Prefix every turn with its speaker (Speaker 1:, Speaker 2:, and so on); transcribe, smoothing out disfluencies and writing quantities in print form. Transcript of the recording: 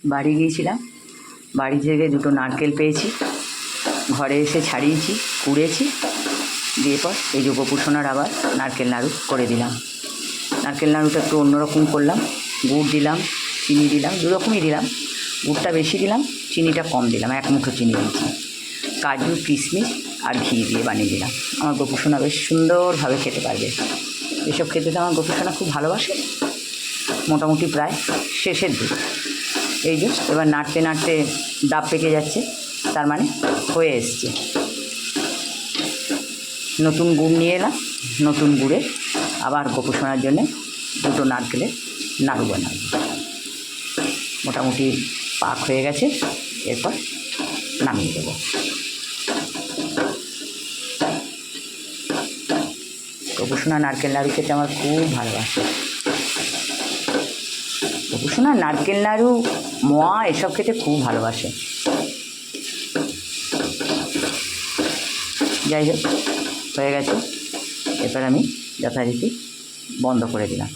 Speaker 1: বাড়ি গিয়েছিলাম, বাড়ি থেকে দুটো নারকেল পেয়েছি, ঘরে এসে ছাড়িয়েছি, কুড়েছি, দিয়ে পর এই যে গোপুসোনার আবার নারকেল নাড়ু করে দিলাম। নারকেল নাড়ুটা একটু অন্যরকম করলাম, গুড় দিলাম, চিনি দিলাম, দুরকমই দিলাম, গুড়টা বেশি দিলাম, চিনিটা কম দিলাম, 1 মুঠো চিনি দিয়েছি, কাজু কিশমিশ আর ঘি দিয়ে বানিয়ে দিলাম। আমার গোপুসোনা বেশ সুন্দরভাবে খেতে পারবে। এসব খেতে তো আমার গোপুসোনা খুব ভালোবাসে। মোটামুটি প্রায় শেষের দিক। এই যে এবার নাড়তে নাড়তে ডাব পেকে যাচ্ছে, তার মানে হয়ে এসছে। নতুন গুড় নিয়ে এলাম, নতুন গুড়ে আবার গোপুসোনার জন্যে দুটো নারকেলের নাড়ু বানাবো। মোটামুটি পাক হয়ে গেছে, এরপর নামিয়ে দেবো। গোপুসোনা নারকেল নাড়ু খেতে আমার খুব ভালোবাসে। গোপুসোনা নারকেল নাড়ু, মোয়া এসব খেতে খুব ভালোবাসে। যাই হোক, হয়ে গেছে। এরপর আমি যথারীতি বন্ধ করে দিলাম।